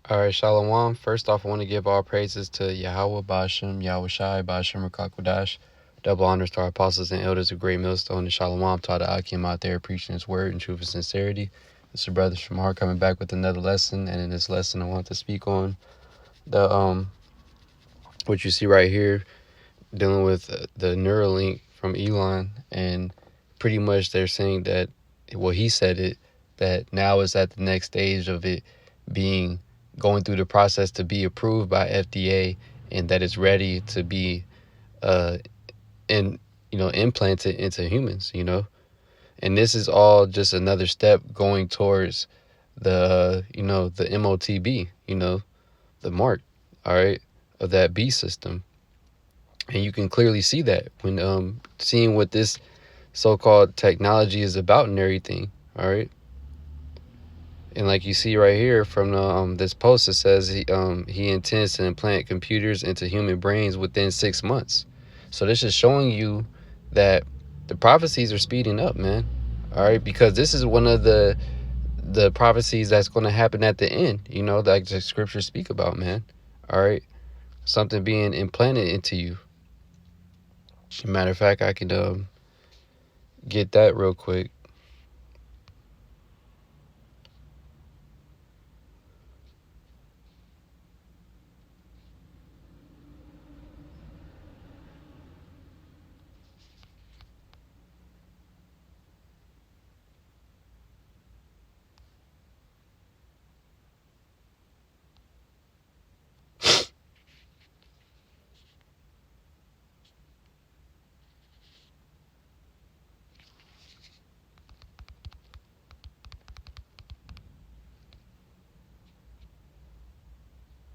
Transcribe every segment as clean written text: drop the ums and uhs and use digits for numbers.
All right, Shalom. First off, I want to give all praises to Yahweh Bashem, Yahweh Shai, Bashem, Rakakwadash. Double honors to our apostles and elders of Great Millstone and Shalom. To all the Akim out there preaching his word in truth and sincerity. This is Brothers from Heart coming back with another lesson. And in this lesson, I want to speak on the what you see right here, dealing with the Neuralink from Elon. And pretty much they're saying that, well, he said it, that now is at the next stage of it being going through the process to be approved by FDA, and that it's ready to be implanted into humans, and this is all just another step going towards the the motb, the mark, all right, of that B system. And you can clearly see that when seeing what this so-called technology is about and everything, all right. And like you see right here from this post, it says he intends to implant computers into human brains within 6 months. So this is showing you that the prophecies are speeding up, man. All right, because this is one of the prophecies that's going to happen at the end, like the scriptures speak about, man. All right, something being implanted into you. Matter of fact, I can get that real quick.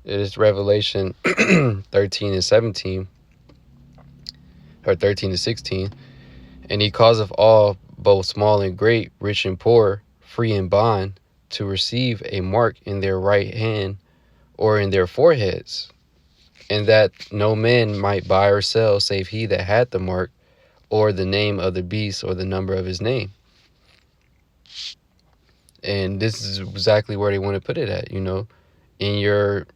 It is Revelation 13 and 17, or 13 to 16. And he causeth all, both small and great, rich and poor, free and bond, to receive a mark in their right hand or in their foreheads, and that no man might buy or sell save he that had the mark, or the name of the beast, or the number of his name. And this is exactly where they want to put it at, in your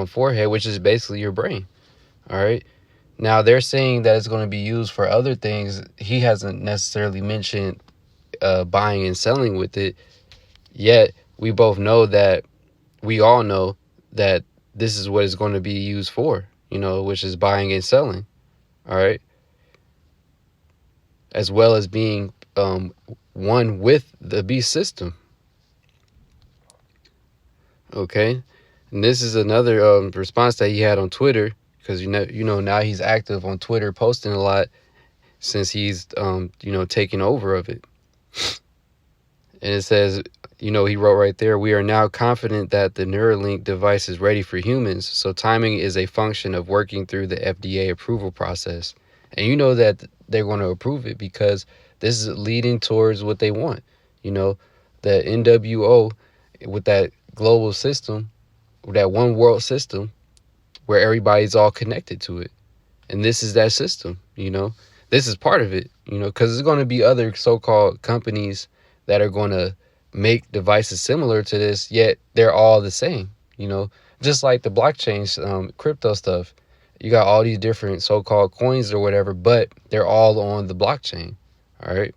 forehead, which is basically your brain. All right. Now they're saying that it's going to be used for other things. He hasn't necessarily mentioned buying and selling with it yet. We all know that this is what it's going to be used for, which is buying and selling. All right. As well as being one with the beast system. Okay. And this is another response that he had on Twitter, because now he's active on Twitter, posting a lot since he's taking over of it. And it says, he wrote right there, "We are now confident that the Neuralink device is ready for humans, so timing is a function of working through the FDA approval process." And you know that they're going to approve it because this is leading towards what they want. The NWO, with that global system, that one world system where everybody's all connected to it. And this is that system, this is part of it, because there's going to be other so-called companies that are going to make devices similar to this, yet they're all the same, just like the blockchain, crypto stuff. You got all these different so-called coins or whatever, but they're all on the blockchain. All right.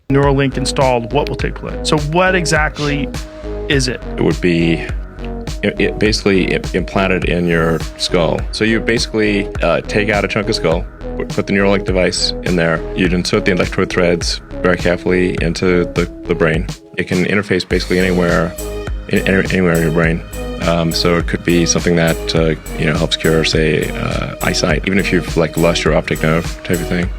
Neuralink installed, what will take place? So what exactly is it? It would be basically implanted in your skull. So you basically take out a chunk of skull, put the Neuralink device in there. You'd insert the electrode threads very carefully into the brain. It can interface basically anywhere in your brain. So it could be something that helps cure, say, eyesight, even if you've lost your optic nerve type of thing.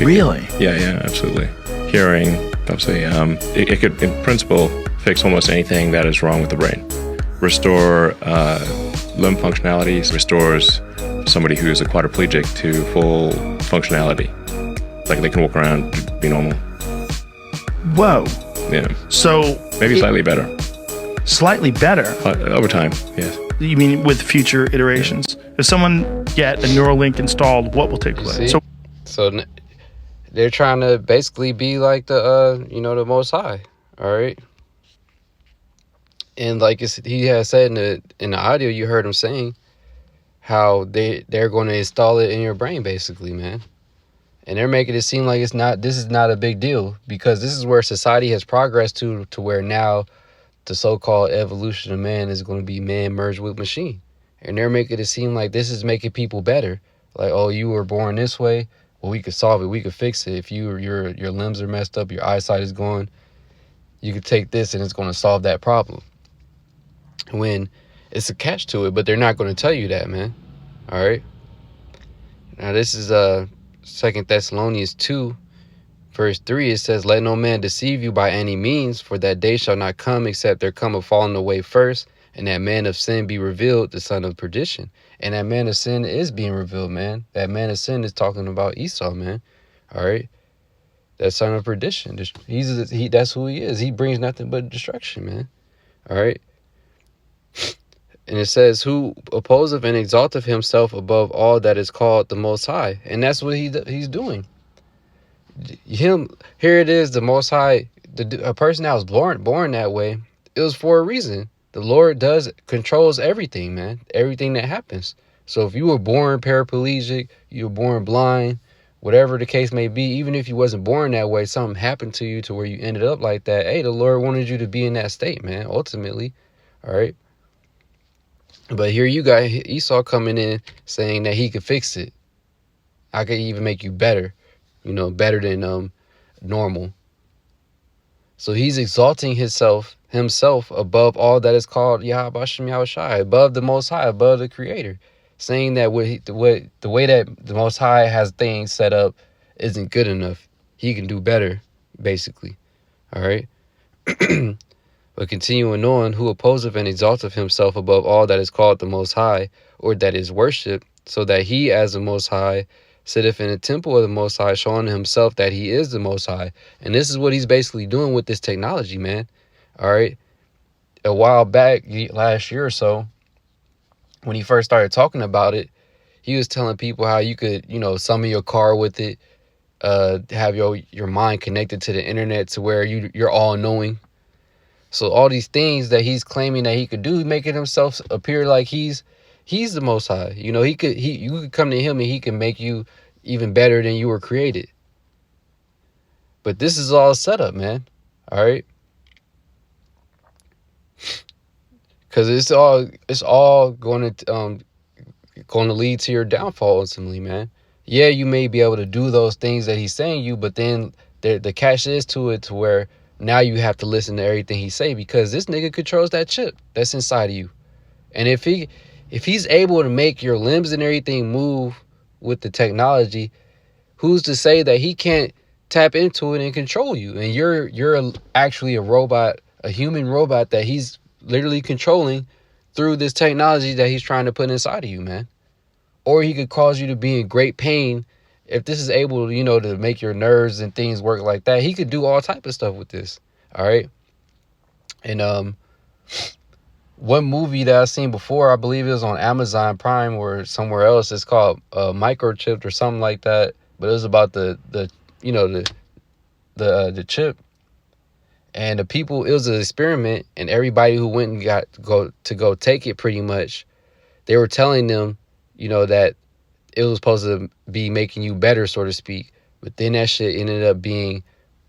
Really? Yeah, absolutely. Hearing, obviously, it could, in principle, fix almost anything that is wrong with the brain. Restore limb functionalities, restores somebody who's a quadriplegic to full functionality. Like they can walk around, be normal. Whoa. Yeah. So maybe slightly better. Slightly better? Over time, yes. You mean with future iterations? If someone get a Neuralink installed, what will take place? So they're trying to basically be like the the Most High, all right? And like he has said in the audio, you heard him saying how they're going to install it in your brain, basically, man. And they're making it seem like this is not a big deal, because this is where society has progressed to where now the so-called evolution of man is going to be man merged with machine. And they're making it seem like this is making people better. Like, oh, you were born this way, well, we could solve it, we could fix it. If your limbs are messed up, your eyesight is gone, you could take this and it's going to solve that problem. When it's a catch to it, but they're not going to tell you that, man. All right. Now this is 2 Thessalonians 2, verse 3. It says, "Let no man deceive you by any means, for that day shall not come except there come a falling away first, and that man of sin be revealed, the son of perdition." And that man of sin is being revealed, man. That man of sin is talking about Esau, man. All right. That son of perdition. That's who he is. He brings nothing but destruction, man. All right. And it says, "Who opposeth and exalteth himself above all that is called the Most High." And that's what he's doing. Here it is, the Most High, a person that was born that way. It was for a reason. The Lord controls everything, man. Everything that happens. So if you were born paraplegic, you were born blind, whatever the case may be, even if you wasn't born that way, something happened to you to where you ended up like that. Hey, the Lord wanted you to be in that state, man. Ultimately, all right. But here you got Esau coming in saying that he could fix it. I could even make you better, better than normal. So he's exalting himself above all that is called Yahweh Hashem Yahushai, above the Most High, above the Creator, saying that the way that the Most High has things set up isn't good enough. He can do better, basically. All right. But continuing on, "Who opposeth and exalteth himself above all that is called the Most High, or that is worshipped, so that he as the Most High sitteth in the temple of the Most High, showing himself that he is the Most High." And this is what he's basically doing with this technology, man. All right. A while back, last year or so, when he first started talking about it, he was telling people how you could, summon your car with it, have your mind connected to the internet to where you're all knowing. So all these things that he's claiming that he could do, making himself appear like he's the Most High. You could come to him and he can make you even better than you were created. But this is all set up, man. All right. Because it's all going to lead to your downfall ultimately, man. Yeah, you may be able to do those things that he's saying you, but then the catch is to it to where now you have to listen to everything he say, because this nigga controls that chip that's inside of you. And if he's able to make your limbs and everything move with the technology, who's to say that he can't tap into it and control you? And you're actually a robot, a human robot that he's literally controlling through this technology that he's trying to put inside of you, man. Or he could cause you to be in great pain. If this is able, to make your nerves and things work like that, he could do all type of stuff with this. All right. And one movie that I've seen before, I believe it was on Amazon Prime or somewhere else, it's called Microchipped or something like that. But it was about the chip. And the people, it was an experiment, and everybody who went and got to go take it, pretty much, they were telling them, that it was supposed to be making you better, so to speak. But then that shit ended up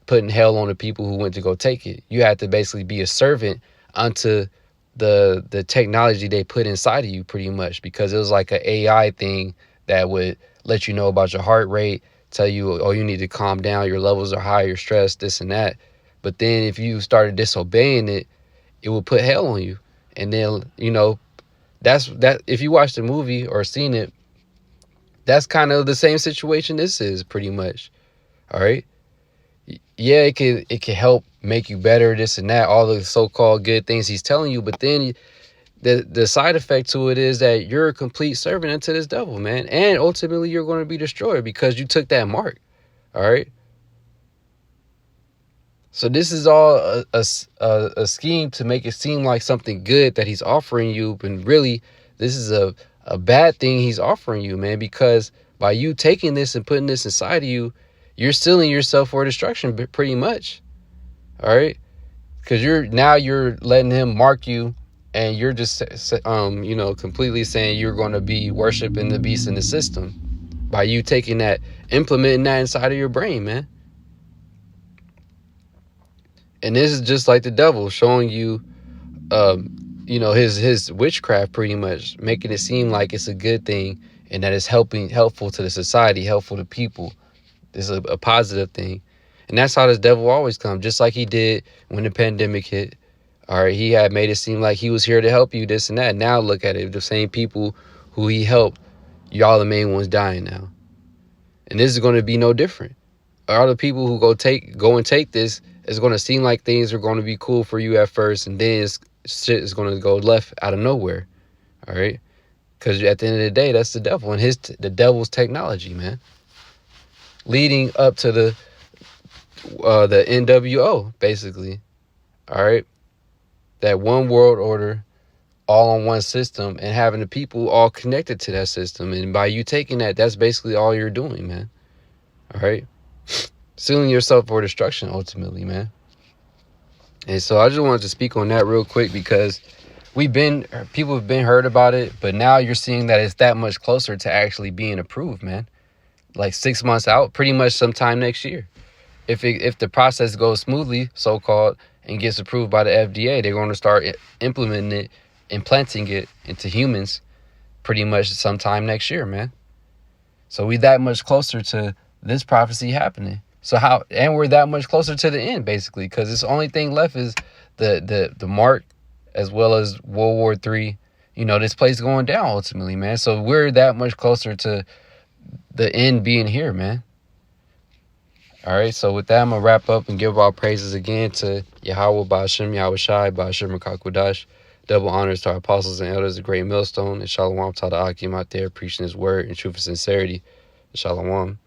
putting hell on the people who went to go take it. You had to basically be a servant unto the technology they put inside of you, pretty much, because it was like an AI thing that would let you know about your heart rate, tell you, oh, you need to calm down, your levels are high, you're stressed, this and that. But then if you started disobeying it, it would put hell on you. And then, that's if you watch the movie or seen it, that's kind of the same situation this is, pretty much. All right. Yeah, it can help make you better, this and that, all the so-called good things he's telling you. But then the side effect to it is that you're a complete servant unto this devil, man. And ultimately you're going to be destroyed because you took that mark. All right. So this is all a scheme to make it seem like something good that he's offering you. But really, this is a bad thing he's offering you, man, because by you taking this and putting this inside of you, you're sealing yourself for destruction, pretty much. All right. because you're letting him mark you, and you're just completely saying you're going to be worshiping the beast in the system by you taking that, implementing that inside of your brain, man. And this is just like the devil showing you his witchcraft, pretty much making it seem like it's a good thing and that it's helpful to the society, helpful to people. This is a positive thing. And that's how this devil always comes, just like he did when the pandemic hit. All right, he had made it seem like he was here to help you, this and that. Now look at it, the same people who he helped, y'all the main ones dying now. And this is going to be no different. All the people who go and take this, it's going to seem like things are going to be cool for you at first, and then shit is going to go left out of nowhere. All right, because at the end of the day, that's the devil and the devil's technology, man, leading up to the NWO, basically. All right, that one world order, all on one system, and having the people all connected to that system. And by you taking that, that's basically all you're doing, man. All right, sealing yourself for destruction ultimately, man. And so I just wanted to speak on that real quick, because people have been heard about it, but now you're seeing that it's that much closer to actually being approved, man. Like 6 months out, pretty much sometime next year. If the process goes smoothly, so-called, and gets approved by the FDA, they're going to start implementing it, implanting it into humans pretty much sometime next year, man. So we that much closer to this prophecy happening. And we're that much closer to the end, basically, because the only thing left is the mark, as well as World War III. This place going down ultimately, man. So we're that much closer to the end being here, man. All right, so with that, I'm going to wrap up and give all praises again to Yahweh, Ba'ashem, Yahweh Shai, Ba'ashem, Makakwadash. Double honors to our apostles and elders, the great millstone, and Shalom to the Akim out there preaching his word in truth and sincerity. Shalom.